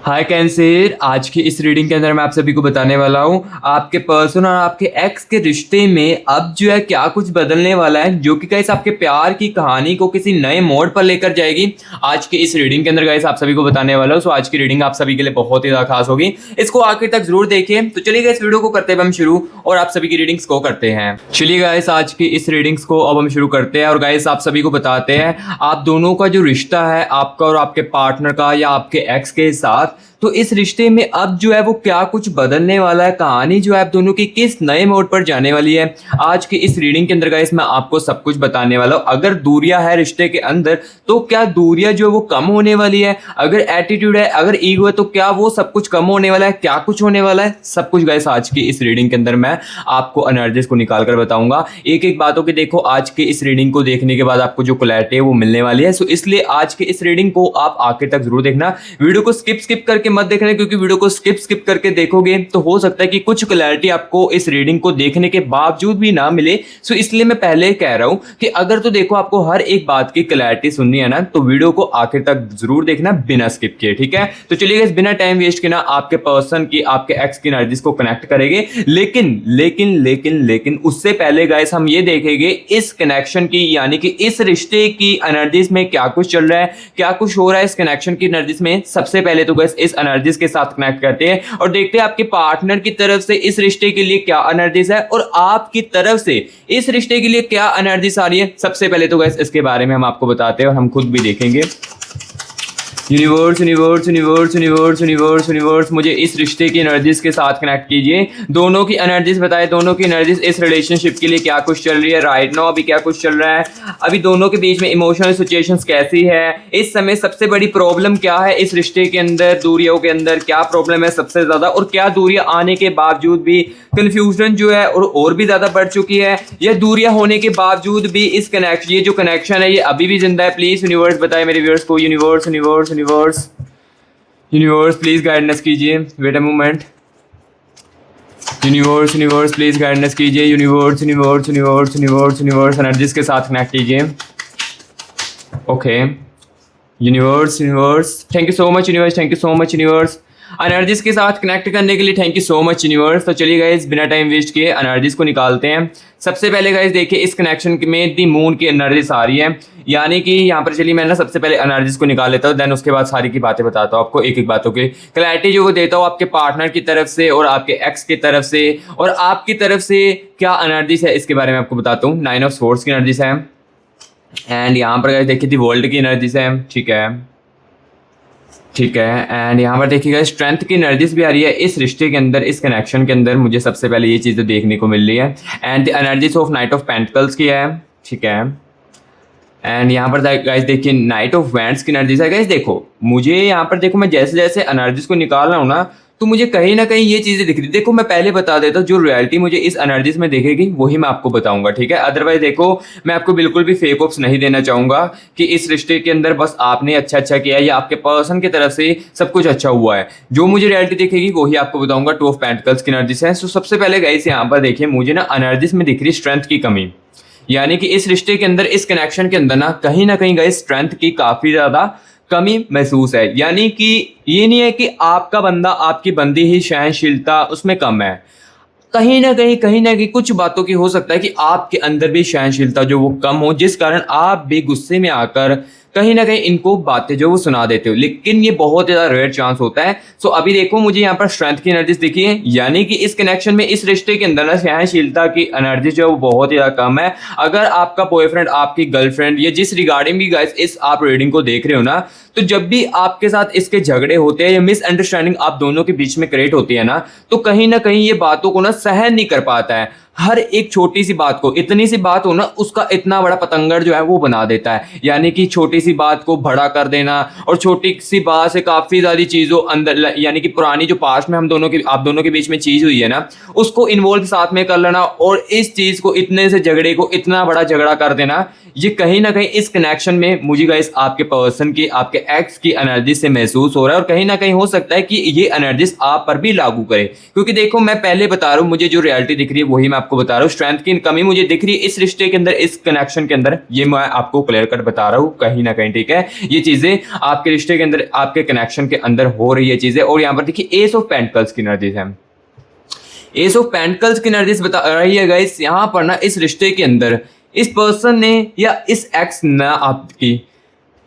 हाय cancer. आज की इस रीडिंग के अंदर मैं आप सभी को बताने वाला हूँ आपके पर्सन और आपके एक्स के रिश्ते में अब जो है क्या कुछ बदलने वाला है, जो कि गाइस आपके प्यार की कहानी को किसी नए मोड़ पर लेकर जाएगी। आज की इस रीडिंग के अंदर गाइस आप सभी को बताने वाला हूँ। सो आज की रीडिंग आप सभी के लिए बहुत ही ज्यादा खास होगी, इसको आखिर तक जरूर देखिए। तो चलिए गाइस वीडियो को करते हैं हम शुरू और आप सभी की रीडिंग्स को करते हैं। चलिए गाइस आज की इस रीडिंग्स को अब हम शुरू करते हैं और गाइस आप सभी को बताते हैं आप दोनों का जो रिश्ता है आपका और आपके पार्टनर का या आपके एक्स के साथ, तो इस रिश्ते में अब जो है वो क्या कुछ बदलने वाला है, कहानी जो है आप दोनों की किस नए मोड़ पर जाने वाली है। आज की इस रीडिंग के अंदर गाइस मैं आपको सब कुछ बताने वाला हूँ। अगर दूरियां है रिश्ते के अंदर तो क्या दूरियां जो है वो कम होने वाली है, अगर एटीट्यूड है, अगर ईगो है तो क्या वो सब कुछ कम होने वाला है, क्या कुछ होने वाला है, सब कुछ गाइस आज की इस रीडिंग के अंदर मैं आपको एनर्जीज को निकाल कर बताऊंगा। एक एक बातों की देखो आज की इस रीडिंग को देखने के बाद आपको जो क्लैरिटी है वो मिलने वाली है। सो इसलिए आज की इस रीडिंग को आप आखिर तक जरूर देखना, वीडियो को स्किप करके मत देखना, क्योंकि वीडियो को स्किप करके देखोगे तो हो सकता है कि कुछ क्लैरिटी आपको इस रीडिंग को देखने के बावजूद भी ना मिले। सो इसलिए मैं पहले कह रहा हूं कि अगर तो देखो आपको हर एक बात की क्लैरिटी सुननी है ना, तो वीडियो को आखिर तक जरूर देखना बिना स्किप किए, ठीक है। तो चलिए इस बिना टाइम वेस्ट किए ना आपके पर्सन की, आपके एक्स की एनर्जीज को कनेक्ट करेंगे। लेकिन लेकिन लेकिन लेकिन उससे पहले गाइस हम ये देखेंगे इस कनेक्शन की, यानी कि इस रिश्ते की एनर्जीज में क्या कुछ चल रहा है, क्या कुछ हो रहा है इस कनेक्शन की एनर्जीज में। सबसे पहले तो गाइस इस एनर्जीज के साथ कनेक्ट करते हैं और देखते हैं आपके पार्टनर की तरफ से इस रिश्ते के लिए क्या एनर्जीज है और आपकी तरफ से इस रिश्ते के लिए क्या एनर्जीज आ रही है। सबसे पहले तो गाइस इसके बारे में हम आपको बताते हैं और हम खुद भी देखेंगे। Universe universe universe universe universe universe मुझे इस रिश्ते की एनर्जीज के साथ कनेक्ट कीजिए, दोनों की एनर्जीज बताए, दोनों की एनर्जीज इस रिलेशनशिप के लिए क्या कुछ चल रही है राइट नाउ, अभी क्या कुछ चल रहा है, अभी दोनों के बीच में इमोशनल सिचुएशंस कैसी है इस समय, सबसे बड़ी प्रॉब्लम क्या है इस रिश्ते के अंदर, दूरियों के अंदर क्या प्रॉब्लम है सबसे ज्यादा, और क्या दूरियां आने के बावजूद भी कंफ्यूजन जो है और भी ज्यादा बढ़ चुकी है, या दूरियां होने के बावजूद भी इस कनेक्शन, ये जो कनेक्शन है ये अभी भी जिंदा है। प्लीज यूनिवर्स बताए मेरे व्यूअर्स को, universe universe universe universe please guidance कीजिए। Wait a moment. Universe universe please guidance कीजिए। Universe universe universe universe universe energies के साथ कनेक्ट कीजिए। Okay universe universe thank you so much universe, thank you so much universe energies के साथ connect करने के लिए, thank you so much universe. तो चलिए गाइस बिना टाइम वेस्ट किए एनर्जीज को निकालते हैं। सबसे पहले गाइस देखिए इस कनेक्शन में दी मून की एनर्जीज आ रही है, यानी कि यहाँ पर चलिए मैं ना सबसे पहले एनर्जीज को निकाल लेता हूँ, देन उसके बाद सारी की बातें बताता हूँ आपको, एक एक बातों की क्लैरिटी जो वो देता हूँ आपके पार्टनर की तरफ से और आपके एक्स की तरफ से और आपकी तरफ से क्या एनर्जीज है इसके बारे में आपको बताता हूँ। 9 ऑफ सोर्ड्स की एनर्जीज है एंड यहाँ पर गाइस देखिए दी वर्ल्ड की एनर्जीज है, ठीक है ठीक है। एंड यहाँ पर देखिएगा स्ट्रेंथ की एनर्जीज भी आ रही है इस रिश्ते के अंदर, इस कनेक्शन के अंदर मुझे सबसे पहले ये चीज़ें देखने को मिल रही है। And the energies of night of pentacles की है, ठीक है। एंड यहाँ पर गाइस देखिए नाइट ऑफ वैंड्स की एनर्जीज है। गाइस देखो मुझे यहाँ पर देखो मैं जैसे जैसे एनर्जीज को निकाल रहा हूँ ना, तो मुझे कहीं ना कहीं ये चीज़ें दिख रही। देखो मैं पहले बता देता हूँ जो रियलिटी मुझे इस एनर्जीज में दिखेगी वही मैं आपको बताऊंगा, ठीक है। अदरवाइज देखो मैं आपको बिल्कुल भी फेक ऑप्स नहीं देना चाहूंगा कि इस रिश्ते के अंदर बस आपने अच्छा किया है या आपके पर्सन की तरफ से सब कुछ अच्छा हुआ है। जो मुझे रियलिटी दिखेगी वही आपको बताऊंगा। 2 ऑफ पेंटिकल्स की एनर्जीज है। सो सबसे पहले गाइस यहाँ पर देखिए मुझे ना एनर्जीज में दिख रही स्ट्रेंथ की कमी, यानी कि इस रिश्ते के अंदर, इस कनेक्शन के अंदर ना कहीं गाइस स्ट्रेंथ की काफी ज्यादा कमी महसूस है। यानी कि ये नहीं है कि आपका बंदा, आपकी बंदी ही सहनशीलता उसमें कम है, कहीं ना कहीं कुछ बातों की हो सकता है कि आपके अंदर भी सहनशीलता जो वो कम हो, जिस कारण आप भी गुस्से में आकर कहीं ना कहीं इनको बातें जो वो सुना देते हो, लेकिन ये बहुत ज़्यादा रेयर चांस होता है। सो अभी देखो मुझे यहाँ पर स्ट्रेंथ की एनर्जीज दिखी है, यानी कि इस कनेक्शन में, इस रिश्ते के अंदर ना सहनशीलता की एनर्जी जो है वो बहुत ही ज़्यादा कम है। अगर आपका बॉयफ्रेंड, आपकी गर्लफ्रेंड या जिस रिगार्डिंग भी गाइस इस आप रीडिंग को देख रहे हो ना, तो जब भी आपके साथ इसके झगड़े होते हैं या मिसअंडरस्टैंडिंग आप दोनों के बीच में क्रिएट होती है ना, तो कहीं ना कहीं ये बातों को ना सहन नहीं कर पाता है। हर एक छोटी सी बात को, इतनी सी बात हो ना, उसका इतना बड़ा पतंगड़ जो है वो बना देता है। यानी कि छोटी सी बात को बड़ा कर देना और छोटी सी बात से काफी ज्यादा चीजों अंदर, यानी कि पुरानी जो पास्ट में हम दोनों के, आप दोनों के बीच में चीज हुई है ना, उसको इन्वॉल्व साथ में कर लेना और इस चीज को, इतने से झगड़े को इतना बड़ा झगड़ा कर देना, ये कहीं ना कहीं इस कनेक्शन में मुझे गाइस आपके पर्सन की, आपके एक्स की एनर्जी से महसूस हो रहा है, और कहीं ना कहीं हो सकता है कि ये एनर्जीज आप पर भी लागू करे। क्योंकि देखो मैं पहले बता रहा हूँ, मुझे जो रियलिटी दिख रही है वही मैं आपको बता रहा हूँ। स्ट्रेंथ की कमी मुझे दिख रही है इस रिश्ते के अंदर, इस कनेक्शन के अंदर, ये मैं आपको क्लियर कट बता रहा हूँ कहीं ना कहीं, ठीक है। ये चीजें आपके रिश्ते के अंदर, आपके कनेक्शन के अंदर हो रही है चीजें। और यहाँ पर देखिए एस ऑफ पेंटिकल्स की एनर्जीज है, एस ऑफ पेंटिकल्स की एनर्जीज बता रही है गाइस यहाँ पर ना, इस रिश्ते के अंदर इस पर्सन ने या इस एक्स ने आपकी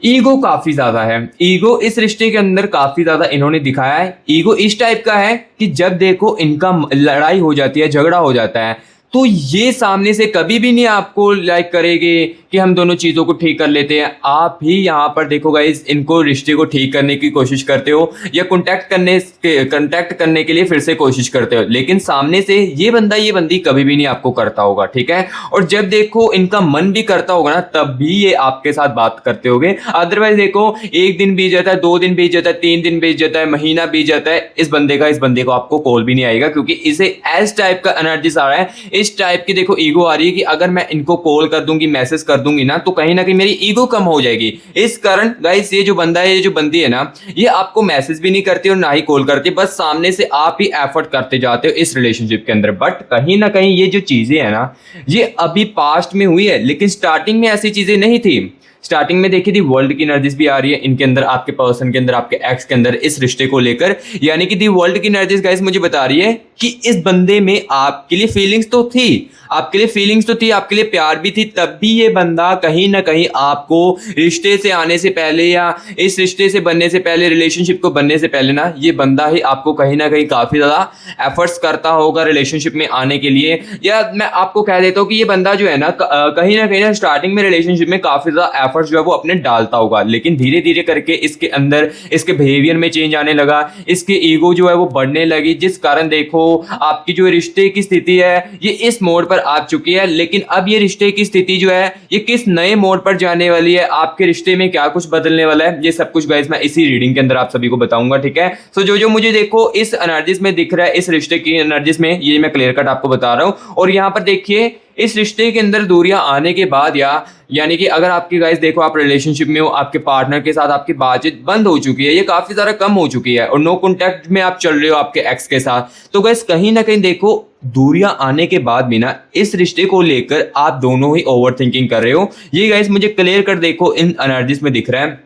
ईगो काफी ज्यादा है। ईगो इस रिश्ते के अंदर काफी ज्यादा इन्होंने दिखाया है। ईगो इस टाइप का है कि जब देखो इनका लड़ाई हो जाती है, झगड़ा हो जाता है, तो ये सामने से कभी भी नहीं आपको लाइक करेंगे कि हम दोनों चीज़ों को ठीक कर लेते हैं। आप ही यहाँ पर देखो गाइस, इनको रिश्ते को ठीक करने की कोशिश करते हो या कांटेक्ट करने के लिए फिर से कोशिश करते हो, लेकिन सामने से ये बंदा ये बंदी कभी भी नहीं आपको करता होगा, ठीक है। और जब देखो इनका मन भी करता होगा ना, तब भी ये आपके साथ बात करते होंगे। अदरवाइज देखो एक दिन बीत जाता है, 2 दिन बीत जाता है, 3 दिन बीत जाता है, महीना बीत जाता है, इस बंदे को आपको कॉल भी नहीं आएगा, क्योंकि इसे एस टाइप का एनर्जी आ रहा है। इस टाइप की देखो ईगो आ रही है कि अगर मैं इनको कॉल कर दूंगी, मैसेज कर दूंगी ना, तो कहीं ना कहीं मेरी ईगो कम हो जाएगी। इस कारण गाइस ये जो बंदा है, ये जो बंदी है ना, ये आपको मैसेज भी नहीं करती और ना ही कॉल करती, बस सामने से आप ही एफर्ट करते जाते हो इस रिलेशनशिप के अंदर। बट कहीं ना कहीं ये जो चीजें है ना, ये अभी पास्ट में हुई है, लेकिन स्टार्टिंग में ऐसी चीजें नहीं थी। स्टार्टिंग में देखी थी वर्ल्ड की एनर्जीज भी आ रही है इनके अंदर, आपके पर्सन के अंदर, आपके एक्स के अंदर, इस रिश्ते को लेकर। यानी कि दी वर्ल्ड की एनर्जीज गाइस मुझे बता रही है कि इस बंदे में आपके लिए फीलिंग्स तो थी, आपके लिए फीलिंग्स तो थी, आपके लिए प्यार भी थी, तब भी ये बंदा कहीं ना कहीं आपको रिश्ते से आने से पहले या इस रिश्ते से बनने से पहले, रिलेशनशिप को बनने से पहले ना, ये बंदा ही आपको कहीं ना कहीं काफी ज्यादा एफर्ट्स करता होगा रिलेशनशिप में आने के लिए। या मैं आपको कह देता हूँ कि ये बंदा जो है ना, कहीं ना स्टार्टिंग में रिलेशनशिप में काफी ज्यादा एफर्ट्स जो है वो अपने डालता होगा, लेकिन धीरे धीरे करके इसके अंदर, इसके बिहेवियर में चेंज आने लगा, इसके ईगो जो है वो बढ़ने लगी, जिस कारण देखो आपकी जो रिश्ते की स्थिति है ये इस मोड़ पर आ चुकी है। लेकिन अब ये रिश्ते की स्थिति जो है ये किस नए मोड़ पर जाने वाली है, आपके रिश्ते में क्या कुछ बदलने वाला है, ये सब कुछ गाइस मैं इसी रीडिंग के अंदर आप सभी को बताऊंगा, ठीक है। सो जो जो मुझे देखो इस एनर्जीज में दिख रहा है, इस रिश्ते की एनर्जीज में, ये मैं क्लियर कट आपको बता रहा हूं। और यहां पर देखिए इस रिश्ते के अंदर दूरियां आने के बाद, या यानी कि अगर आपकी गाइस देखो आप रिलेशनशिप में हो, आपके पार्टनर के साथ आपकी बातचीत बंद हो चुकी है, ये काफी ज्यादा कम हो चुकी है, और नो कांटेक्ट में आप चल रहे हो आपके एक्स के साथ, तो गाइस कहीं ना कहीं देखो दूरियां आने के बाद भी ना, इस रिश्ते को लेकर आप दोनों ही ओवर थिंकिंग कर रहे हो। ये गाइस मुझे क्लियर कर देखो इन एनर्जीज में दिख रहा है।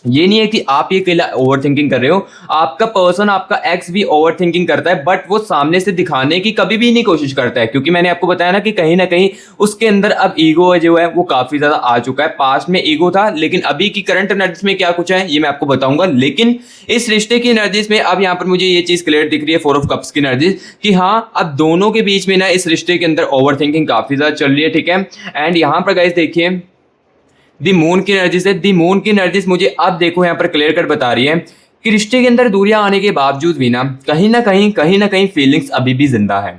ये नहीं है कि आप ये अकेला ओवर थिंकिंग कर रहे हो, आपका पर्सन, आपका एक्स भी ओवर थिंकिंग करता है, बट वो सामने से दिखाने की कभी भी नहीं कोशिश करता है, क्योंकि मैंने आपको बताया ना कि कहीं ना कहीं उसके अंदर अब ईगो जो है वो काफी ज्यादा आ चुका है। पास्ट में ईगो था, लेकिन अभी की करंट एनर्जीज में क्या कुछ है ये मैं आपको बताऊंगा। लेकिन इस रिश्ते की एनर्जीज में अब यहाँ पर मुझे ये चीज क्लियर दिख रही है, 4 ऑफ कप्स की एनर्जीज, कि हाँ अब दोनों के बीच में ना इस रिश्ते के अंदर ओवर थिंकिंग काफी ज्यादा चल रही है, ठीक है। एंड यहाँ पर गाइस देखिए दी मून की एनर्जीज है, दी मून की एनर्जीज मुझे अब देखो यहाँ पर क्लियर कट बता रही है कि रिश्ते के अंदर दूरियां आने के बावजूद भी ना कहीं ना कहीं फीलिंग्स अभी भी जिंदा है।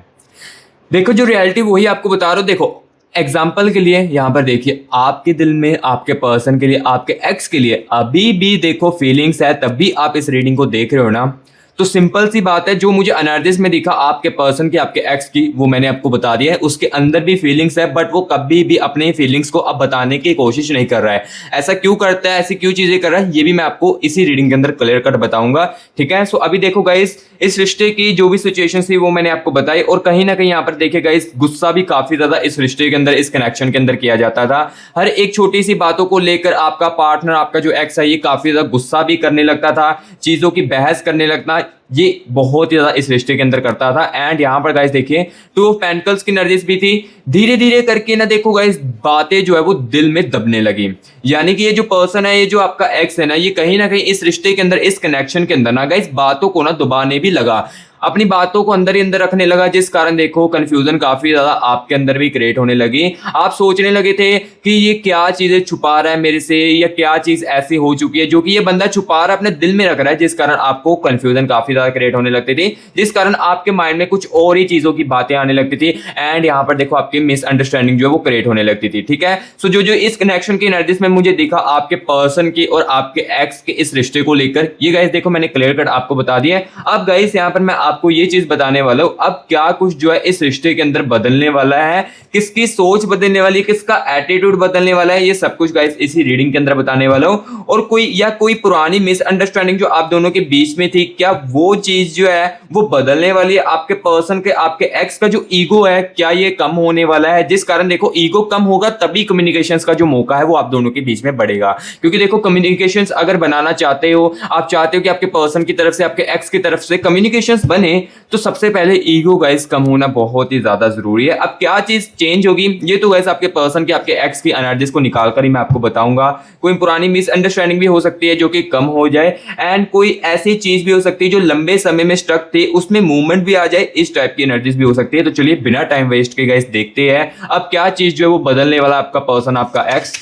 देखो जो रियलिटी वही आपको बता रहा हूँ। देखो एग्जाम्पल के लिए यहाँ पर देखिए, आपके दिल में, आपके पर्सन के लिए, आपके एक्स के लिए अभी भी देखो फीलिंग्स है, तब भी आप इस रीडिंग को देख रहे हो ना, तो सिंपल सी बात है, जो मुझे एनर्जीज में दिखा आपके पर्सन की, आपके एक्स की, वो मैंने आपको बता दिया है। उसके अंदर भी फीलिंग्स है, बट वो कभी भी अपने फीलिंग्स को अब बताने की कोशिश नहीं कर रहा है। ऐसा क्यों करता है, ऐसी क्यों चीजें कर रहा है, ये भी मैं आपको इसी रीडिंग के अंदर क्लियर कट बताऊंगा, ठीक है। सो अभी देखो गाइस, इस रिश्ते की जो भी सिचुएशन थी वो मैंने आपको बताई, और कहीं ना कहीं यहाँ पर देखिए गाइस, गुस्सा भी काफी ज्यादा इस रिश्ते के अंदर, इस कनेक्शन के अंदर किया जाता था। हर एक छोटी सी बातों को लेकर आपका पार्टनर, आपका जो एक्स है, ये काफी ज्यादा गुस्सा भी करने लगता था, चीजों की बहस करने लगता, ये बहुत ही ज्यादा इस रिश्ते के अंदर करता था। एंड यहाँ पर गाइस देखिए 2 ऑफ पेंटिकल्स की एनर्जीज भी थी। धीरे धीरे करके ना देखो गाइस, बातें जो है वो दिल में दबने लगी। यानी कि ये जो पर्सन है, ये जो आपका एक्स है ना, ये कहीं ना कहीं इस रिश्ते के अंदर, इस कनेक्शन के अंदर ना गाइस, बातों को ना दबाने भी लगा, अपनी बातों को अंदर ही अंदर रखने लगा, जिस कारण देखो कंफ्यूजन काफी ज्यादा आपके अंदर भी क्रिएट होने लगी। आप सोचने लगे थे कि ये क्या चीजें छुपा रहा है मेरे से, या क्या चीज ऐसी हो चुकी है जो कि ये बंदा छुपा रहा है, अपने दिल में रख रहा है, जिस कारण आपको कंफ्यूजन काफी ज़्यादा क्रिएट होने लगती थी, जिस कारण आपके माइंड में कुछ और ही चीज़ों की बातें आने लगती थी एंड यहाँ पर देखो आपकी मिसअंडरस्टैंडिंग जो है वो क्रिएट होने लगती थी, ठीक है। सो जो जो इस कनेक्शन की एनर्जीज में मुझे दिखा आपके पर्सन की और आपके एक्स के इस रिश्ते को लेकर, ये गाइस देखो मैंने क्लियर कट आपको बता दिया है। अब गाइस यहाँ पर मैं आपको ये चीज बताने वाला हूँ, अब क्या कुछ जो है इस रिश्ते के अंदर बदलने वाला है, किसकी सोच बदलने वाली है, किसका एटीट्यूड बदलने वाला है, ये सब कुछ गाइस इसी रीडिंग के अंदर बताने वाला हूँ। और कोई पुरानी मिसअंडरस्टैंडिंग जो आप दोनों के बीच में थी, क्या वो चीज जो है वो बदलने वाली है, आपके पर्सन के आपके एक्स का जो ईगो है क्या ये कम होने वाला है, जिस कारण देखो ईगो कम होगा तभी कम्युनिकेशंस का जो मौका है वो आप दोनों के बीच में बढ़ेगा। क्योंकि देखो कम्युनिकेशंस अगर बनाना चाहते हो, आप चाहते हो कि आपके पर्सन की तरफ से आपके एक्स की तरफ से कम्युनिकेशंस बने, तो सबसे पहले ईगो गाइस कम होना बहुत ही ज्यादा जरूरी है। अब क्या चीज चेंज होगी ये तो गाइस आपके पर्सन की आपके एक्स की एनर्जीज को निकाल कर ही मैं आपको बताऊंगा। कोई पुरानी मिसअंडरस्टैंडिंग भी हो सकती है जो कि कम हो जाए एंड कोई ऐसी चीज भी हो सकती है जो लंबे समय में स्टक थी उसमें मूवमेंट भी आ जाए, इस टाइप की एनर्जीज भी हो सकती है। तो चलिए बिना टाइम वेस्ट के गाइस देखते हैं अब क्या चीज जो है वो बदलने वाला आपका पर्सन आपका x.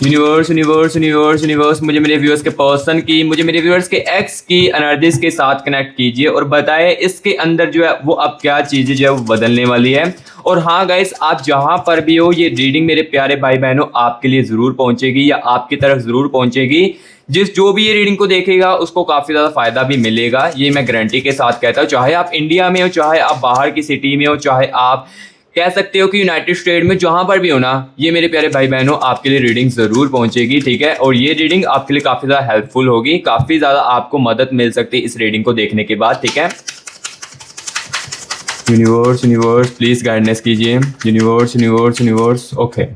Universe universe universe universe मुझे मेरे व्यूअर्स के पर्सन की, मुझे मेरे व्यूअर्स के एक्स की एनर्जीज के साथ कनेक्ट कीजिए और बताएं इसके अंदर जो है वो अब क्या चीजें जो है वो बदलने वाली है। और हाँ गाइस आप जहां पर भी हो ये रीडिंग मेरे प्यारे भाई बहनों आपके लिए जरूर पहुंचेगी या आपकी तरफ जरूर पहुंचेगी। जो भी ये रीडिंग को देखेगा उसको काफी ज्यादा फायदा भी मिलेगा, ये मैं गारंटी के साथ कहता हूँ। चाहे आप इंडिया में हो, चाहे आप बाहर की सिटी में हो, चाहे आप कह सकते हो कि यूनाइटेड स्टेट में, जहां पर भी हो ना, ये मेरे प्यारे भाई बहनों आपके लिए रीडिंग जरूर पहुंचेगी, ठीक है। और ये रीडिंग आपके लिए काफी ज्यादा हेल्पफुल होगी, काफी ज्यादा आपको मदद मिल सकती है इस रीडिंग को देखने के बाद, ठीक है। यूनिवर्स यूनिवर्स प्लीज गाइडेंस कीजिए, universe universe universe okay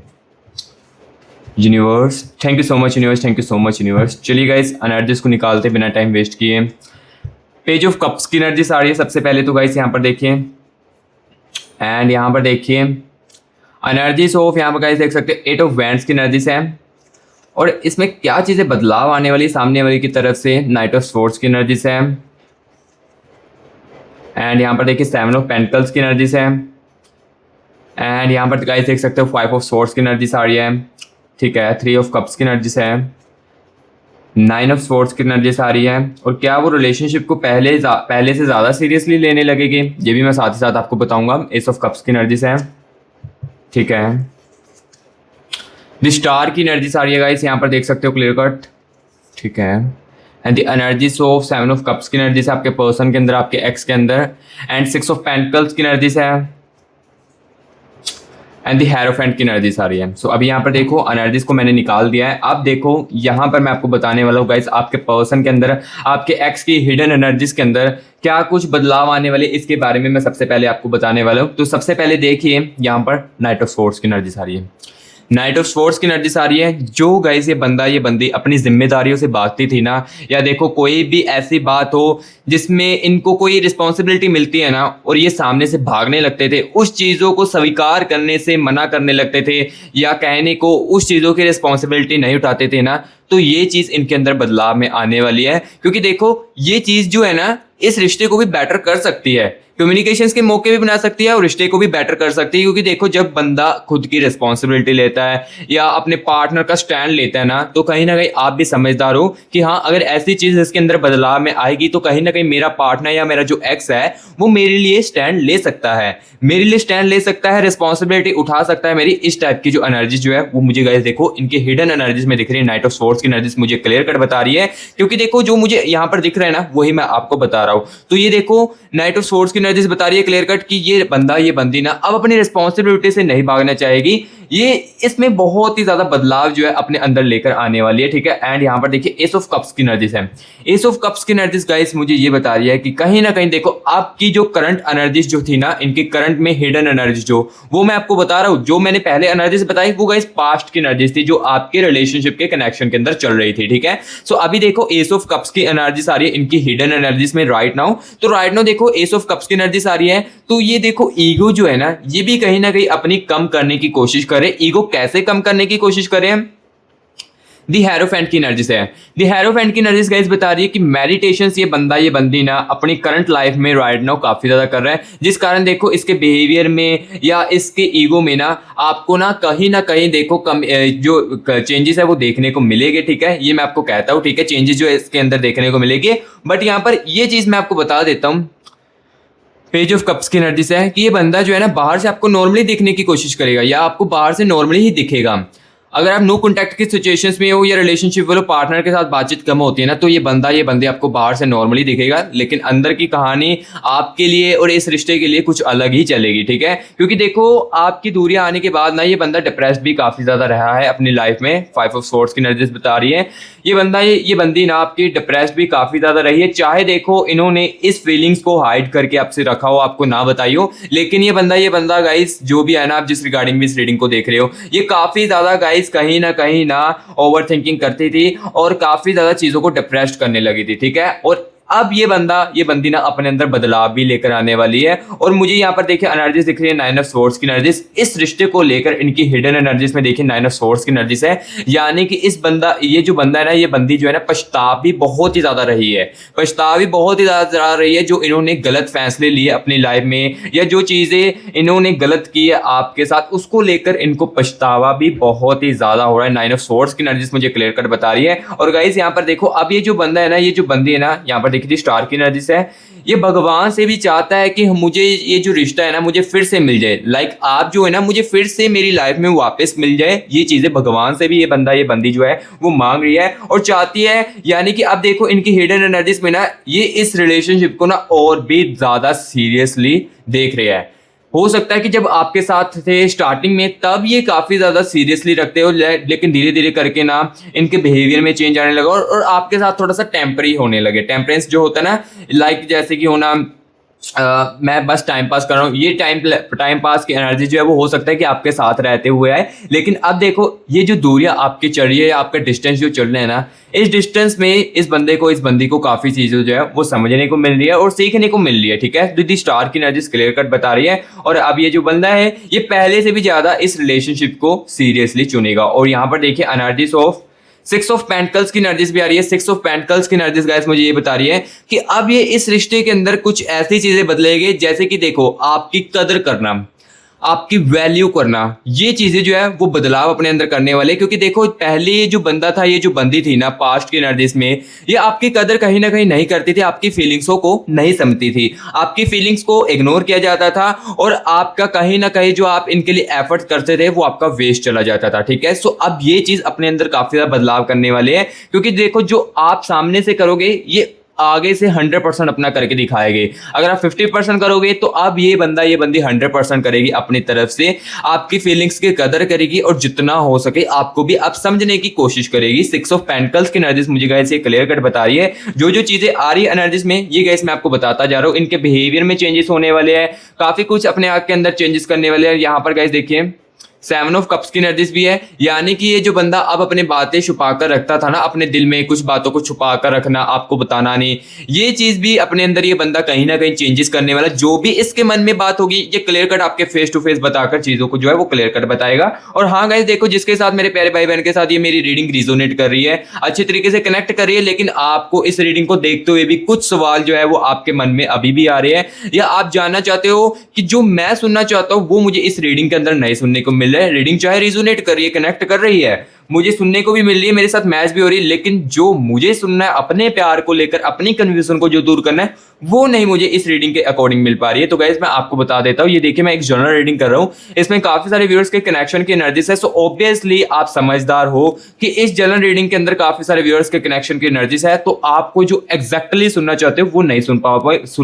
universe, thank you so much universe, thank you so much universe. चलिए गाइस एनर्जीज को निकालते बिना टाइम वेस्ट किए। पेज ऑफ कप्स की एनर्जीज आ रही है सबसे पहले तो गाइस यहाँ पर देखिए एंड यहाँ पर देखिए एनर्जीज ऑफ, यहाँ पर गाइस देख सकते हैं 8 ऑफ वैंड्स की एनर्जीज है और इसमें क्या चीज़ें बदलाव आने वाली सामने वाली की तरफ से। नाइट ऑफ स्वॉर्ड्स की एनर्जीज है एंड यहाँ पर देखिए 7 ऑफ पेंटिकल्स की एनर्जीज है एंड यहाँ पर गाइस देख सकते हो 5 ऑफ स्वॉर्ड्स की एनर्जीज आ रही है, ठीक है। 3 ऑफ कप्स की एनर्जीज है, 9 ऑफ स्वॉर्ड्स की एनर्जीज आ रही है। और क्या वो रिलेशनशिप को पहले से ज़्यादा सीरियसली लेने लगेगी, ये भी मैं साथ ही साथ आपको बताऊंगा। एस ऑफ कप्स की एनर्जीज है, ठीक है। द स्टार की एनर्जीज आ रही है गाइस, यहाँ पर देख सकते हो क्लियर कट, ठीक है। And the energies of 7 of cups की एनर्जीज है आपके पर्सन के अंदर, आपके एक्स के अंदर। एंड 6 ऑफ पेंटिकल्स की एनर्जीज है एंड दी हेरोफेंट की एनर्जीज आ रही है। सो अभी यहाँ पर देखो एनर्जीज को मैंने निकाल दिया है। अब देखो यहाँ पर मैं आपको बताने वाला हूँ गाइस आपके पर्सन के अंदर, आपके एक्स की हिडन एनर्जीज के अंदर क्या कुछ बदलाव आने वाले, इसके बारे में मैं सबसे पहले आपको बताने वाला हूँ। तो सबसे पहले देखिए यहाँ पर नाइट ऑफ स्वॉर्ड्स की एनर्जीज आ रही है, नाइट ऑफ स्वॉर्ड्स की एनर्जीज आ रही है। जो गाइस ये बंदा ये बंदी अपनी जिम्मेदारियों से भागती थी ना, या देखो कोई भी ऐसी बात हो जिसमें इनको कोई रिस्पॉन्सिबिलिटी मिलती है ना और ये सामने से भागने लगते थे, उस चीज़ों को स्वीकार करने से मना करने लगते थे या कहने को उस चीज़ों की रिस्पॉन्सिबिलिटी नहीं उठाते थे ना, तो ये चीज़ इनके अंदर बदलाव में आने वाली है। क्योंकि देखो ये चीज़ जो है ना इस रिश्ते को भी बेटर कर सकती है, कम्युनिकेशंस के मौके भी बना सकती है और रिश्ते को भी बेटर कर सकती है। क्योंकि देखो जब बंदा खुद की रिस्पॉन्सिबिलिटी लेता है या अपने पार्टनर का स्टैंड लेता है ना, तो कहीं ना कहीं आप भी समझदार हो कि हाँ अगर ऐसी चीज इसके अंदर बदलाव में आएगी तो कहीं ना कहीं मेरा पार्टनर या मेरा जो एक्स है वो मेरे लिए स्टैंड ले सकता है, मेरे लिए स्टैंड ले सकता है, रिस्पॉन्सिबिलिटी उठा सकता है मेरी। इस टाइप की जो एनर्जी जो है वो मुझे गाइस देखो इनके हिडन एनर्जीज में दिख रही है। नाइट ऑफ स्वॉर्ड्स की एनर्जीज मुझे क्लियर कट बता रही है, क्योंकि देखो जो मुझे यहाँ पर दिख रहा है ना वही मैं आपको बता रहा हूँ। तो ये देखो नाइट ऑफ स्वॉर्ड्स की एनर्जीज बता रही है क्लियर कट कि ये बंदा ये बंदी ना अब अपनी रिस्पॉन्सिबिलिटी से नहीं भागना चाहेगी, ये इसमें बहुत ही ज्यादा बदलाव जो है अपने अंदर लेकर आने वाली है, ठीक है। एंड यहाँ पर देखिए एस ऑफ कप्स की एनर्जीज है। एस ऑफ कप्स की एनर्जीज गाइस मुझे ये बता रही है कि कहीं ना कहीं देखो आपकी जो करंट एनर्जीज जो थी ना, इनकी करंट में हिडन एनर्जीज जो वो मैं आपको बता रहा हूँ, जो मैंने पहले एनर्जीज बताई वो गाइस पास्ट की एनर्जीज थी जो आपके रिलेशनशिप के कनेक्शन के अंदर चल रही थी, ठीक है। सो अभी देखो एस ऑफ कप्स की एनर्जीज आ रही है इनकी हिडन एनर्जीज में राइट नाउ। तो राइट नाउ देखो एस ऑफ कप्स की एनर्जीज आ रही है, तो ये देखो ईगो जो है ना ये भी कहीं ना कहीं अपनी कम करने की कोशिश करे। ईगो कैसे कम करने की कोशिश करें, दी हेरोफेंट की एनर्जी से है। दी हेरोफेंट की एनर्जी गाइस बता रही है कि मेडिटेशन ये बंदा ये बंदी ना अपनी करंट लाइफ में राइट नाउ काफ़ी ज़्यादा कर रहा है, जिस कारण देखो इसके बिहेवियर में या इसके ईगो में ना आपको ना कहीं देखो कम जो चेंजेस है वो देखने को मिलेंगे। ठीक है, ये मैं आपको कहता हूँ। ठीक है, चेंजेस जो इसके अंदर देखने को मिलेगी। बट यहाँ पर ये चीज़ मैं आपको बता देता हूँ पेज ऑफ कप्स की एनर्जी से है कि ये बंदा जो है ना बाहर से आपको नॉर्मली दिखने की कोशिश करेगा या आपको बाहर से नॉर्मली ही दिखेगा। अगर आप नो कॉन्टैक्ट की सिचुएशंस में हो या रिलेशनशिप वालों पार्टनर के साथ बातचीत कम होती है ना, तो ये बंदा ये बंदे आपको बाहर से नॉर्मली दिखेगा, लेकिन अंदर की कहानी आपके लिए और इस रिश्ते के लिए कुछ अलग ही चलेगी। ठीक है, क्योंकि देखो आपकी दूरियां आने के बाद ना ये बंदा डिप्रेस्ड भी काफ़ी ज़्यादा रहा है अपनी लाइफ में। 5 ऑफ स्वॉर्ड्स की एनर्जीज बता रही है ये बंदा ये बंदी ना आपकी डिप्रेस्ड भी काफ़ी ज़्यादा रही है, चाहे देखो इन्होंने इस फीलिंग्स को हाइड करके आपसे रखा हो, आपको ना बताई हो, लेकिन ये बंदा गाइस जो भी है ना, आप जिस रिगार्डिंग भी इस रीडिंग को देख रहे हो, ये काफ़ी ज़्यादा गाइस कहीं ना ओवर थिंकिंग करती थी और काफ़ी ज़्यादा चीज़ों को डिप्रेस्ड करने लगी थी। ठीक है, और अब ये बंदी ना अपने अंदर बदलाव भी लेकर आने वाली है। और मुझे यहाँ पर देखिए एनर्जीज दिख रही है 9 ऑफ स्वॉर्ड्स की एनर्जीज। इस रिश्ते को लेकर इनकी हिडन एनर्जीज में देखिए 9 ऑफ स्वॉर्ड्स की एनर्जीज है, यानी कि ये जो बंदा है ना, ये बंदी जो है ना पछताव भी बहुत ही ज्यादा रही है, जो इन्होंने गलत फैसले लिए अपनी लाइफ में या जो चीजें इन्होंने गलत की है आपके साथ, उसको लेकर इनको पछतावा भी बहुत ही ज्यादा हो रहा है। 9 ऑफ स्वॉर्ड्स की एनर्जीज मुझे क्लियर कट बता रही है। और गाइस यहाँ पर देखो अब ये जो बंदा है ना, ये जो बंदी है ना, यहाँ पर देखिए स्टार की एनर्जी से है, ये भगवान से भी चाहता है कि मुझे ये जो रिश्ता है ना मुझे फिर से मिल जाए। लाइक आप जो है ना मुझे फिर से मेरी लाइफ में वापस मिल जाए, ये चीजें भगवान से भी ये बंदी जो है वो मांग रही है और चाहती है। यानी कि अब देखो इनकी हिडन एनर्जीज में ना ये इस रिलेशनशिप को ना और भी ज्यादा सीरियसली देख रहे हैं। हो सकता है कि जब आपके साथ थे स्टार्टिंग में तब ये काफ़ी ज़्यादा सीरियसली रखते हो, लेकिन धीरे धीरे करके ना इनके बिहेवियर में चेंज आने लगा और आपके साथ थोड़ा सा टेम्परी होने लगे। टेम्परेंस जो होता है ना, लाइक जैसे कि होना मैं बस टाइम पास कर रहा हूँ, ये टाइम पास की एनर्जी जो है वो हो सकता है कि आपके साथ रहते हुए आए। लेकिन अब देखो ये जो दूरियां आपकी चल रही है, आपका डिस्टेंस जो चल रहे हैं ना, इस डिस्टेंस में इस बंदी को काफ़ी चीज़ें जो है वो समझने को मिल रही है और सीखने को मिल रही है। ठीक है, दी स्टार की एनर्जी क्लियर कट बता रही है। और अब ये जो बंदा है ये पहले से भी ज़्यादा इस रिलेशनशिप को सीरियसली चुनेगा। और यहाँ पर देखिए एनर्जीज ऑफ 6 ऑफ पेंटिकल्स की एनर्जीज भी आ रही है। 6 ऑफ पेंटिकल्स की एनर्जीज गाइस मुझे ये बता रही है कि अब ये इस रिश्ते के अंदर कुछ ऐसी चीजें बदलेगी, जैसे कि देखो आपकी कदर करना, आपकी वैल्यू करना, ये चीजें जो है वो बदलाव अपने अंदर करने वाले। क्योंकि देखो पहले ये जो बंदा था, ये जो बंदी थी ना पास्ट की एनर्जीज में, ये आपकी कदर कहीं ना कहीं नहीं करती थी, आपकी फीलिंग्सों को नहीं समझती थी, आपकी फीलिंग्स को इग्नोर किया जाता था और आपका कहीं ना कहीं जो आप इनके लिए एफर्ट करते थे वो आपका वेस्ट चला जाता था। ठीक है, सो अब ये चीज अपने अंदर काफी ज्यादा बदलाव करने वाले हैं। क्योंकि देखो जो आप सामने से करोगे ये आगे से 100% अपना करके दिखाएंगे। अगर आप 50% करोगे तो अब ये बंदी 100% करेगी अपनी तरफ से, आपकी फीलिंग्स की कदर करेगी और जितना हो सके आपको भी अब समझने की कोशिश करेगी। 6 ऑफ पेंटिकल्स की एनर्जीज मुझे गाइस ये क्लियर कट बता रही है। जो चीजें आ रही है एनर्जीज में, ये गाइस मैं आपको बताता जा रहा हूँ। इनके बिहेवियर में चेंजेस होने वाले हैं, काफी कुछ अपने आप के अंदर चेंजेस करने वाले हैं। यहाँ पर गाइस देखिए 7 ऑफ कप्स की एनर्जीज भी है, यानी कि ये जो बंदा अब अपने बातें छुपा कर रखता था ना, अपने दिल में कुछ बातों को छुपा कर रखना, आपको बताना नहीं, ये चीज भी अपने अंदर ये बंदा कहीं ना कहीं चेंजेस करने वाला। जो भी इसके मन में बात होगी ये क्लियर कट आपके फेस टू फेस बताकर चीजों को जो है वो क्लियर कट बताएगा। और हाँ गाइस देखो, जिसके साथ मेरे प्यारे भाई बहन के साथ ये मेरी रीडिंग रिजोनेट कर रही है, अच्छे तरीके से कनेक्ट कर रही है, लेकिन आपको इस रीडिंग को देखते हुए भी कुछ सवाल जो है वो आपके मन में अभी भी आ रहे हैं, या आप जानना चाहते हो कि जो मैं सुनना चाहता हूँ वो मुझे इस रीडिंग के अंदर नहीं सुनने को मिल रहा है। रीडिंग चाहे रिजोनेट कर रही है, कनेक्ट कर रही है, मुझे सुनने को भी मिल रही है, मेरे साथ मैच भी हो रही है, लेकिन जो मुझे सुनना है अपने प्यार को लेकर, अपनी कन्फ्यूजन को जो दूर करना है, वो नहीं मुझे इस रीडिंग के अकॉर्डिंग मिल पा रही है। तो गाइस मैं आपको बता देता हूँ, ये देखिए मैं एक जनरल रीडिंग कर रहा हूँ, इसमें काफी सारे व्यूअर्स के कनेक्शन की एनर्जीज है। सो ऑब्वियसली आप समझदार हो कि इस जनरल रीडिंग के अंदर काफी सारे व्यूअर्स के कनेक्शन की एनर्जीज है, तो आपको जो एग्जैक्टली सुनना चाहते हो वो नहीं सुन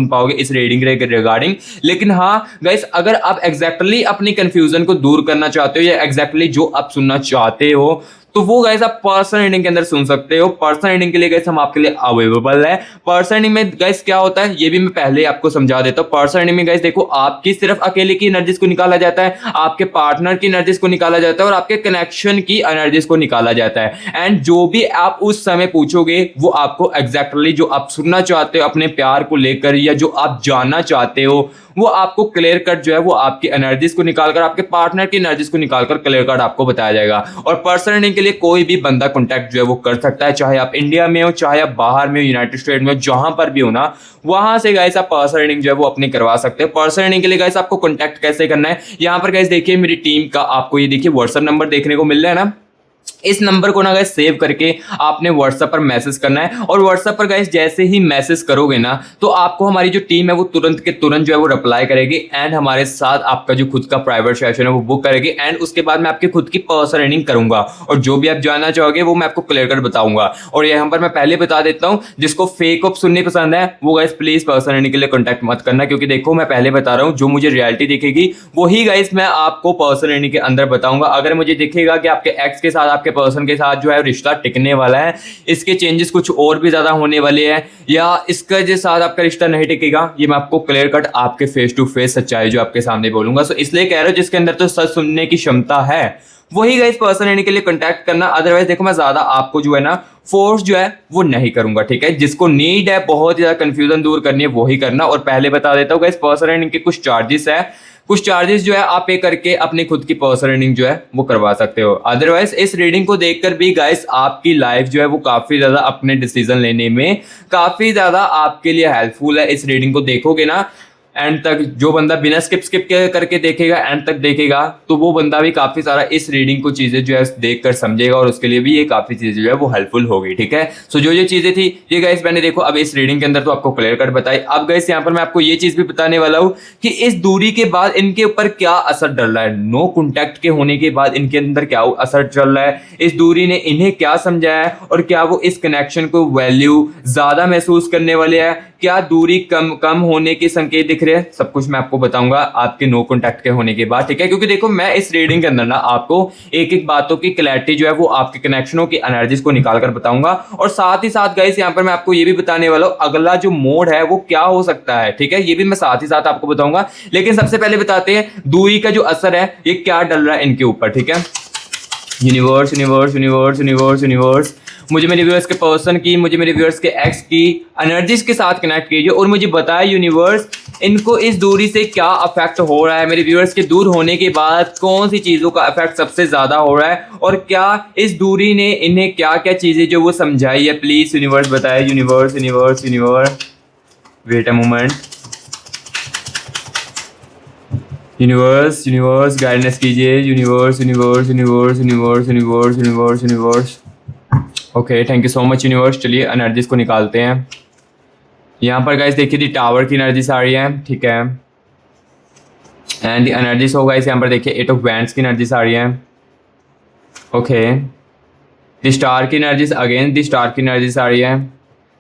पाओगे इस रीडिंग रिगार्डिंग। लेकिन हाँ गाइस, अगर आप एग्जैक्टली अपनी कंफ्यूजन को दूर करना चाहते हो या एग्जैक्टली जो आप सुनना चाहते हो, तो वो गाइस आप पर्सनल रीडिंग के अंदर सुन सकते हो। पर्सनल रीडिंग के लिए गाइस हम आपके लिए अवेलेबल है। पर्सनल रीडिंग में गाइस क्या होता है ये भी मैं पहले आपको समझा देता हूँ। पर्सनल रीडिंग में गाइस देखो, आपकी सिर्फ अकेले की एनर्जीज को निकाला जाता है, आपके पार्टनर की एनर्जीज को निकाला जाता है और आपके कनेक्शन की एनर्जीज को निकाला जाता है। एंड जो भी आप उस समय पूछोगे वो आपको एग्जैक्टली जो आप सुनना चाहते हो अपने प्यार को लेकर, या जो आप जानना चाहते हो, वो आपको क्लियर कट जो है वो आपकी एनर्जीज को निकालकर, आपके पार्टनर की एनर्जीज को निकालकर क्लियर कट आपको बताया जाएगा। और पर्सनल रीडिंग के लिए कोई भी बंदा कॉन्टैक्ट जो है वो कर सकता है, चाहे आप इंडिया में हो, चाहे आप बाहर में हो, यूनाइटेड स्टेट में हो, जहां पर भी हो ना, वहां से गाइस आप पर्सनल अर्निंग जो है वो अपनी करवा सकते हैं। पर्सनल अर्निंग के लिए गाइस आपको कॉन्टैक्ट कैसे करना है, यहाँ पर गाइस देखिए मेरी टीम का आपको ये देखिए व्हाट्सएप नंबर देखने को मिल रहा है ना, इस नंबर को ना गाइस सेव करके आपने व्हाट्सएप पर मैसेज करना है। और व्हाट्सएप पर गाइस जैसे ही मैसेज करोगे ना, तो आपको हमारी जो टीम है वो तुरंत के तुरंत जो है वो रिप्लाई करेगी एंड हमारे साथ आपका जो खुद का प्राइवेट सेशन है वो बुक करेगी। एंड उसके बाद मैं आपकी खुद की पर्सनल अर्निंग करूंगा और जो भी आप जानना चाहोगे वो मैं आपको क्लियर कर बताऊंगा। और यहाँ पर मैं पहले बता देता हूँ, जिसको फेक ऑप सुननी पसंद है वो गाइस प्लीज पर्सनल अर्निंग के लिए कॉन्टैक्ट मत करना, क्योंकि देखो मैं पहले बता रहा हूँ जो मुझे रियलिटी दिखेगी वही गाइस मैं आपको पर्सनल अर्निंग के अंदर बताऊंगा। अगर मुझे दिखेगा कि आपके एक्स के साथ आपके पर्सन के साथ जो है रिश्ता टिकने वाला है, इसके चेंजेस कुछ और भी ज्यादा होने वाले हैं, या इसका जो साथ आपका रिश्ता नहीं टिकेगा, ये मैं आपको क्लियर कट आपके फेस टू फेस सच्चाई जो आपके सामने बोलूंगा। सो इसलिए कह रहा हूं जिसके अंदर तो सच सुनने की क्षमता है वही गाइस पर्सन रहने के लिए कांटेक्ट करना। अदरवाइज देखो मैं ज्यादा आपको जो है ना फोर्स जो है वो नहीं करूंगा, ठीक है। जिसको नीड है बहुत ज्यादा कंफ्यूजन दूर करनी है वही करना। और पहले बता देता हूँ गाइस पर्सन रहने के कुछ चार्जेस है, कुछ चार्जेस जो है आप पे करके अपनी खुद की पर्सनल रीडिंग जो है वो करवा सकते हो। अदरवाइज इस रीडिंग को देखकर भी गाइस आपकी लाइफ जो है वो काफी ज्यादा अपने डिसीजन लेने में काफी ज्यादा आपके लिए हेल्पफुल है। इस रीडिंग को देखोगे ना एंड तक, जो बंदा बिना स्किप करके देखेगा एंड तक देखेगा, तो वो बंदा भी काफी सारा इस रीडिंग को चीजें जो है देखकर समझेगा और उसके लिए भी ये काफी चीजें जो है वो हेल्पफुल होगी, ठीक है। सो जो चीजें थी ये गाइस मैंने देखो अब इस रीडिंग के अंदर तो आपको क्लियर कट बताई। अब गाइस यहाँ पर मैं आपको ये चीज भी बताने वाला हूँ कि इस दूरी के बाद इनके ऊपर क्या असर डल रहा है, नो कॉन्टैक्ट के होने के बाद इनके अंदर क्या असर चल रहा है, इस दूरी ने इन्हें क्या समझाया है, और क्या वो इस कनेक्शन को वैल्यू ज्यादा महसूस करने वाले हैं, क्या दूरी कम होने के संकेत दिख रहे हैं, सब कुछ मैं आपको बताऊंगा आपके नो कॉन्टैक्ट के होने के बाद, ठीक है। क्योंकि देखो मैं इस रीडिंग के अंदर ना आपको एक एक बातों की क्लैरिटी जो है वो आपके कनेक्शनों की एनर्जीज को निकाल कर बताऊंगा। और साथ ही साथ गाइस यहाँ पर मैं आपको ये भी बताने वाला हूँ अगला जो मोड है वो क्या हो सकता है, ठीक है। ये भी मैं साथ ही साथ आपको बताऊंगा, लेकिन सबसे पहले बताते हैं दूरी का जो असर है ये क्या डल रहा है इनके ऊपर, ठीक है। Universe universe universe universe universe मुझे मेरे व्यूअर्स के पर्सन की, मुझे मेरे व्यूअर्स के एक्स की एनर्जीज के साथ कनेक्ट कीजिए और मुझे बताए यूनिवर्स इनको इस दूरी से क्या अफेक्ट हो रहा है, मेरे व्यूअर्स के दूर होने के बाद कौन सी चीज़ों का अफेक्ट सबसे ज़्यादा हो रहा है, और क्या इस दूरी ने इन्हें क्या क्या चीज़ें जो वो समझाई है। प्लीज़ यूनिवर्स बताए, universe universe universe, wait a moment, universe universe guidance कीजिए, universe universe universe universe universe universe universe. Okay thank you so much universe. चलिए एनर्जीज को निकालते हैं। यहाँ पर गाइस देखिए दी टावर की एनर्जीज आ रही है, ठीक है। एंड दी एनर्जीज हो गाइस यहाँ पर देखिए 8 ऑफ वैंड्स की एनर्जीज आ रही है, ओके। दी स्टार की एनर्जीज अगेन, दी स्टार की एनर्जीज आ रही है,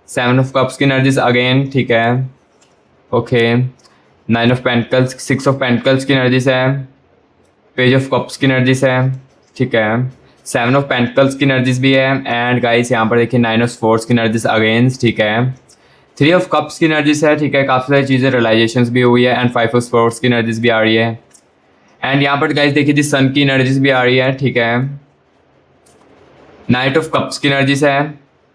7 ऑफ कप्स की एनर्जीज अगेन, ठीक है, okay. 9 of pentacles, 6 of pentacles की एनर्जीज है, पेज ऑफ कप्स की एनर्जीज है, ठीक है। 7 ऑफ पेंटिकल्स की एनर्जीज भी है। एंड गाइस यहाँ पर देखिए 9 ऑफ स्पोर्ट्स की एनर्जीज अगेंस्ट, ठीक है। 3 ऑफ कप्स की एनर्जीज है, ठीक है। काफ़ी सारी चीज़ें रियलाइजेशंस भी हुई है। एंड 5 ऑफ स्पोर्ट्स की एनर्जीज भी आ रही है। एंड यहाँ पर गाइस देखिए दी सन की एनर्जीज भी आ रही है, ठीक है। नाइट ऑफ कप्स की एनर्जीज है।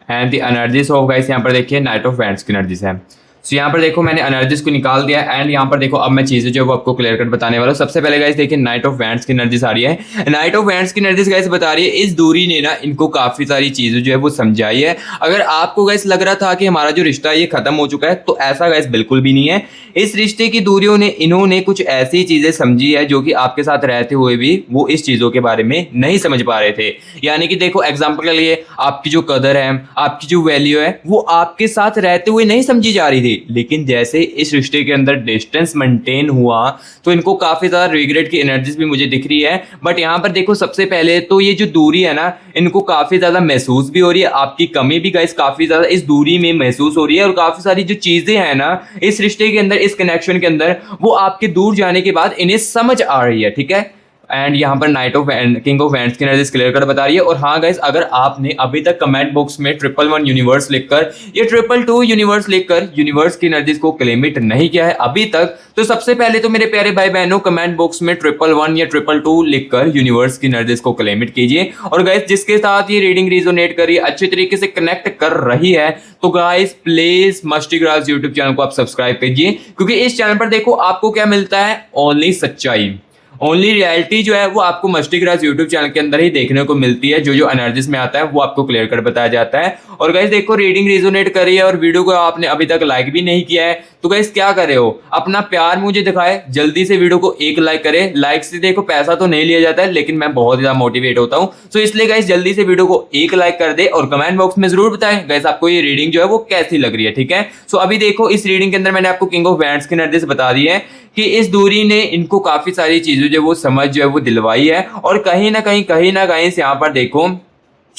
And the energies of guys यहाँ पर देखिए नाइट ऑफ वैंड्स की एनर्जीज है। सो यहाँ पर देखो मैंने एनर्जीज को निकाल दिया। एंड यहाँ पर देखो अब मैं चीज़ें जो है वो आपको क्लियर कट बताने वाला हूँ। सबसे पहले गाइस देखिए नाइट ऑफ वैंड्स की एनर्जीज आ रही है। नाइट ऑफ वैंड्स की एनर्जीज गाइस बता रही है इस दूरी ने ना इनको काफ़ी सारी चीज़ें जो है वो समझाई है। अगर आपको गाइस लग रहा था कि हमारा जो रिश्ता है ये खत्म हो चुका है, तो ऐसा गाइस बिल्कुल भी नहीं है। इस रिश्ते की दूरियों ने इन्होंने कुछ ऐसी चीज़ें समझी है जो कि आपके साथ रहते हुए भी वो इस चीज़ों के बारे में नहीं समझ पा रहे थे। यानी कि देखो एग्जाम्पल के लिए आपकी जो कदर है, आपकी जो वैल्यू है, वो आपके साथ रहते हुए नहीं समझी जा रही थी। लेकिन जैसे इस रिश्ते के अंदर डिस्टेंस मेंटेन हुआ तो इनको काफी ज्यादा रिग्रेट की एनर्जीज भी मुझे दिख रही है। बट यहाँ पर देखो सबसे पहले तो ये जो दूरी है ना इनको काफी ज्यादा महसूस भी हो रही है। आपकी कमी भी गाइस काफी ज्यादा इस दूरी में महसूस हो रही है। और काफी सारी जो चीजें हैं ना इस रिश्ते के अंदर, इस कनेक्शन के अंदर, वो आपके दूर जाने के बाद इन्हें समझ आ रही है, ठीक है। एंड यहाँ पर night of king of wands की एनर्जीज क्लियर कर बता रही है। और हाँ गाइस अगर आपने अभी तक कमेंट बॉक्स में 111 यूनिवर्स लिखकर या 222 यूनिवर्स लिखकर यूनिवर्स की एनर्जीज को क्लेमिट नहीं किया है अभी तक, तो सबसे पहले तो मेरे प्यारे भाई बहनों कमेंट बॉक्स में 111 या 222 लिखकर यूनिवर्स की एनर्जीज को क्लेमिट कीजिए। और गाइस जिसके साथ ये रीडिंग रिजोनेट कर रही है, अच्छे तरीके से कनेक्ट कर रही है, तो guys please musty grass YouTube channel को आप सब्सक्राइब कीजिए। क्योंकि इस चैनल पर देखो आपको क्या मिलता है, ओनली सच्चाई। ओनली रियलिटी जो है वो आपको मस्टिक राज यूट्यूब चैनल के अंदर ही देखने को मिलती है। जो एनर्जीज में आता है वो आपको क्लियर कर बताया जाता है। और गाइस देखो, रीडिंग रेजोनेट करी है और वीडियो को आपने अभी तक लाइक भी नहीं किया है, तो गाइस क्या कर रहे हो, अपना प्यार मुझे दिखाए, जल्दी से वीडियो को एक लाइक करे। लाइक से देखो पैसा तो नहीं लिया जाता है, लेकिन मैं बहुत ज्यादा मोटिवेट होता हूँ, तो इसलिए गाइस जल्दी से वीडियो को एक लाइक कर दे और कमेंट बॉक्स में जरूर बताएं गाइस आपको ये रीडिंग जो है वो कैसी लग रही है। ठीक है, सो अभी देखो इस रीडिंग के अंदर मैंने आपको किंग ऑफ वैंड्स की एनर्जीज बता दी है कि इस दूरी ने इनको काफी सारी चीजें जो वो समझ जो है वो दिलवाई है। और कहीं ना कहीं से यहाँ पर देखो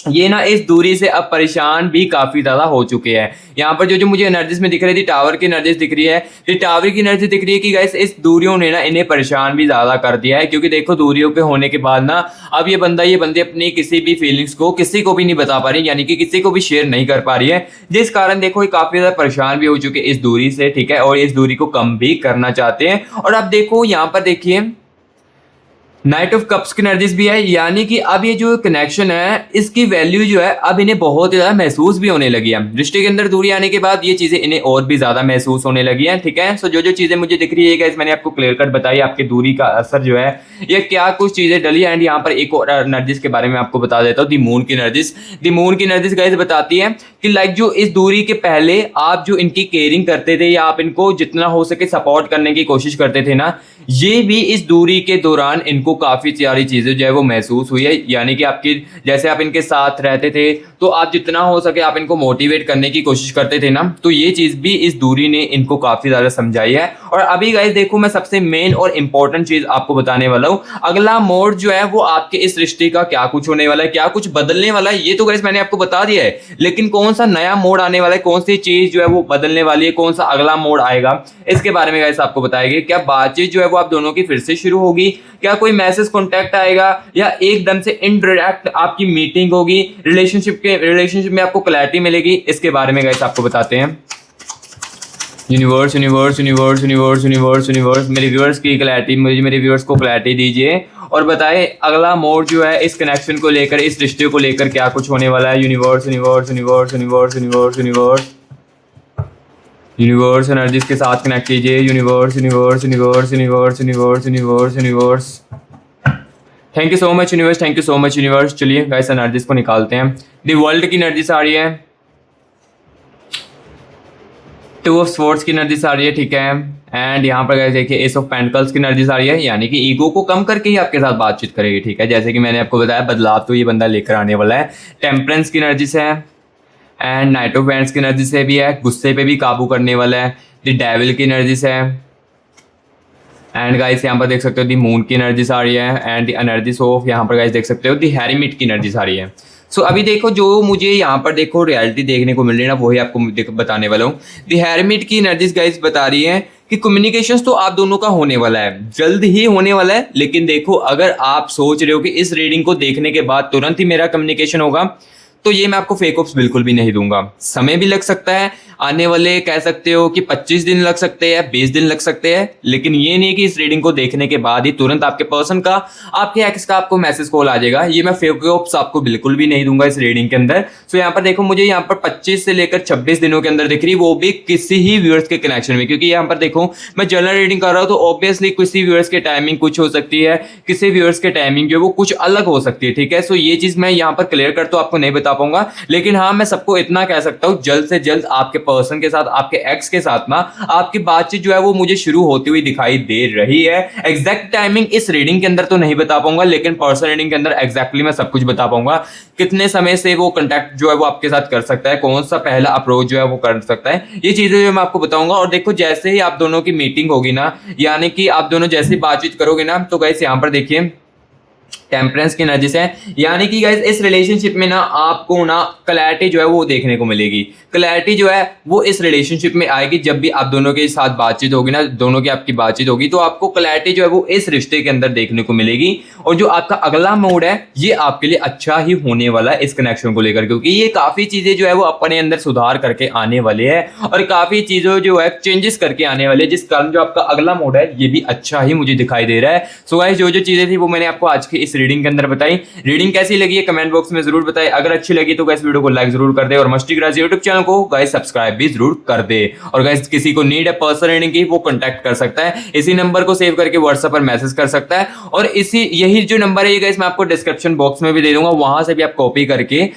ये ना इस दूरी से अब परेशान भी काफी ज्यादा हो चुके हैं। यहाँ पर जो मुझे एनर्जीज में दिख रही थी, टावर की एनर्जीज दिख रही है, ये टावर की एनर्जी दिख रही है कि गाइस इस दूरियों ने ना इन्हें परेशान भी ज्यादा कर दिया है। क्योंकि देखो दूरियों के होने के बाद ना अब ये बंदी अपनी किसी भी फीलिंग्स को किसी को भी नहीं बता पा रही, यानी कि किसी को भी शेयर नहीं कर पा रही है, जिस कारण देखो ये काफी ज्यादा परेशान भी हो चुके इस दूरी से। ठीक है, और इस दूरी को कम भी करना चाहते हैं। और अब देखो यहाँ पर देखिए नाइट ऑफ कप्स की एनर्जीज भी है, यानी कि अब ये जो कनेक्शन है इसकी वैल्यू जो है अब इन्हें बहुत ज्यादा महसूस भी होने लगी है। रिश्ते के अंदर दूरी आने के बाद ये चीजें इन्हें और भी ज्यादा महसूस होने लगी है। ठीक है, सो जो चीजें मुझे दिख रही है गाइस मैंने आपको क्लियर कट बताई, आपकी दूरी का असर जो है ये क्या कुछ चीजें डली है। एंड यहाँ पर एक और एनर्जीज के बारे में आपको बता देता हूँ, दी मून की एनर्जीज। दी मून की एनर्जीज गाइस बताती है कि लाइक जो इस दूरी के पहले आप जो इनकी केयरिंग करते थे या आप इनको जितना हो सके सपोर्ट करने की कोशिश करते थे ना, ये भी इस दूरी के दौरान इनको काफी सारी चीजें जो है वो महसूस हुई है। यानी कि आपकी जैसे आप इनके साथ रहते थे तो आप जितना हो सके आप इनको मोटिवेट करने की कोशिश करते थे ना, तो ये चीज भी इस दूरी ने इनको काफी ज्यादा समझाई है। और अभी गाइस देखो मैं सबसे मेन और इंपॉर्टेंट चीज आपको बताने वाला हूँ, अगला मोड जो है वो आपके इस रिश्ते का क्या कुछ होने वाला है, क्या कुछ बदलने वाला है, ये तो गाइस मैंने आपको बता दिया है। लेकिन कौन सा नया मोड आने वाला है, कौन सी चीज जो है वो बदलने वाली है, कौन सा अगला मोड आएगा, इसके बारे में गाइस आपको बताएंगे। क्या बातचीत जो है वो आप दोनों की फिर से शुरू होगी, क्या कोई मैसेज कॉन्टैक्ट आएगा, या एकदम से इनडायरेक्ट आपकी मीटिंग होगी, रिलेशनशिप में आपको क्लैरिटी मिलेगी, इसके बारे में गाइस आपको बताते हैं। Universe universe universe universe universe universe मेरे व्यूअर्स की क्लैरिटी, मुझे मेरे व्यूअर्स को क्लैरिटी दीजिए और बताएं अगला मोड जो है इस कनेक्शन को लेकर, इस रिश्ते को लेकर क्या कुछ होने वाला है। Universe universe universe universe universe universe universe energies के साथ कनेक्ट कीजिए। Universe universe universe universe universe universe universe thank you so much universe, thank you so much universe. चलिए गाइस एनर्जीज को निकालते हैं। दी वर्ल्ड की एनर्जीज आ रही है, टू ऑफ स्वॉर्ड्स की एनर्जीज आ रही है। ठीक है, एंड यहाँ पर गाइस देखिए एस ऑफ पेंटिकल्स की एनर्जीज आ रही है, यानी कि ईगो को कम करके ही आपके साथ बातचीत करेगी। ठीक है, जैसे कि मैंने आपको बताया बदलाव तो ये बंदा लेकर आने वाला है। टेम्परेंस की एनर्जीज है एंड नाइट ऑफ वैंड्स की एनर्जी से भी है, गुस्से पे भी काबू करने वाला है। द डेविल की एनर्जीज है एंड गाइस यहाँ पर देख सकते हो दी मून की एनर्जीज आ रही है एंड द एनर्जीज ऑफ, यहाँ पर गाइस देख सकते हो दी हेरिमिट की एनर्जीज आ रही है। सो अभी देखो जो मुझे यहाँ पर देखो रियलिटी देखने को मिल रही है ना, वही आपको बताने वाला हूँ। दी हेरिमिट की एनर्जीज गाइस बता रही है कि कम्युनिकेशंस तो आप दोनों का होने वाला है, जल्द ही होने वाला है। लेकिन देखो अगर आप सोच रहे हो कि इस रीडिंग को देखने के बाद तुरंत ही मेरा कम्युनिकेशन होगा, तो ये मैं आपको फेक ऑप्स बिल्कुल भी नहीं दूंगा। समय भी लग सकता है, आने वाले कह सकते हो कि 25 दिन लग सकते हैं, 20 दिन लग सकते हैं, लेकिन ये नहीं कि इस रीडिंग को देखने के बाद ही तुरंत आपके पर्सन का, आपके एक्स का आपको मैसेज कॉल आ जाएगा। ये मैं फेक ऑप्स आपको बिल्कुल भी नहीं दूंगा इस रीडिंग के अंदर। सो यहाँ पर देखो मुझे यहाँ पर 25 से लेकर 26 दिनों के अंदर दिख रही, वो भी किसी ही व्यूअर्स के कनेक्शन में। क्योंकि यहाँ पर देखो मैं जनरल रीडिंग कर रहा हूँ, तो ऑब्वियसली किसी व्यूअर्स के टाइमिंग कुछ हो सकती है, किसी व्यूअर्स के टाइमिंग जो है वो कुछ अलग हो सकती है। ठीक है, सो ये चीज मैं यहाँ पर क्लियर कर तो आपको नहीं बता पाऊंगा, लेकिन हाँ मैं सबको इतना कह सकता हूँ जल्द से जल्द आपके पर्सन के साथ, आपके एक्स के साथ ना आपकी बातचीत जो है वो मुझे शुरू होती हुई दिखाई दे रही है। एग्जैक्ट टाइमिंग इस रीडिंग के अंदर तो नहीं बता पाऊंगा, लेकिन पर्सन रीडिंग के अंदर एग्जैक्टली मैं सब कुछ बता पाऊंगा। कितने समय से वो कांटेक्ट जो है वो आपके साथ कर सकता है, कौन सा पहला अप्रोच जो है वो कर सकता है, ये चीजें जो मैं आपको बताऊंगा। और देखो जैसे ही आप दोनों की मीटिंग होगी ना, यानी कि आप दोनों जैसे बातचीत करोगे ना, तो गाइस यहाँ पर देखिए टेम्परेंस की एनर्जी से, यानी कि गाइस इस रिलेशनशिप में ना आपको ना क्लैरिटी जो है वो देखने को मिलेगी। क्लैरिटी जो है वो इस रिलेशनशिप में आएगी जब भी आप दोनों के साथ बातचीत होगी ना, दोनों की आपकी बातचीत होगी, तो आपको क्लैरिटी जो है वो इस रिश्ते के अंदर देखने को मिलेगी। और जो आपका अगला मोड है ये आपके लिए अच्छा ही होने वाला है इस कनेक्शन को लेकर, क्योंकि ये काफी चीजें जो है वो अपने अंदर सुधार करके आने वाले हैं और काफी चीजों जो है चेंजेस करके आने वाले हैं, जिस कारण जो आपका अगला मोड है ये भी अच्छा ही मुझे दिखाई दे रहा है। सो गाइस जो चीजें थी वो मैंने आपको आज के इस रीडिंग के अंदर बताई। रीडिंग कैसी लगी है कमेंट बॉक्स में जरूर बताएं। अगर अच्छी लगी तो गाइस वीडियो को लाइक जरूर कर दे और मस्ती क्लास यूट्यूब चैनल को गाइस सब्सक्राइब भी जरूर कर दे। और गाइस किसी को नीड है पर्सनल रीडिंग की वो कॉन्टैक्ट कर सकता है, इसी नंबर को सेव करके व्हाट्सएप पर मैसेज कर सकता है। और यही जो नंबर है ये गाइस मैं आपको डिस्क्रिप्शन बॉक्स में भी दे दूंगा, वहां से भी आप कॉपी करके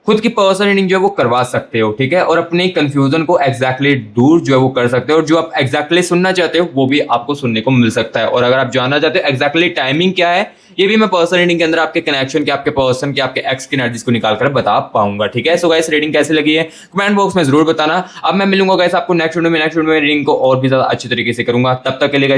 खुद की पर्सनल रीडिंग जो है वो करवा सकते हो, ठीक है। और अपने कंफ्यूजन को एग्जैक्टली दूर जो है वो कर सकते हो, और जो आप एग्जैक्टली सुनना चाहते हो वो भी आपको सुनने को मिल सकता है। और अगर आप जानना चाहते हो एग्जैक्टली टाइमिंग क्या है, ये भी मैं पर्सनल रीडिंग के अंदर आपके कनेक्शन के, आपके पर्सन के, आपके एक्स की एनर्जीज को निकाल कर बता पाऊंगा, ठीक है। सो गाइस रीडिंग कैसी लगी है कमेंट बॉक्स में जरूर बताना। अब मैं मिलूंगा गाइस आपको नेक्स्ट वीडियो में रीडिंग को और भी ज्यादा अच्छी तरीके से करूंगा। तब तक के लिए गाइस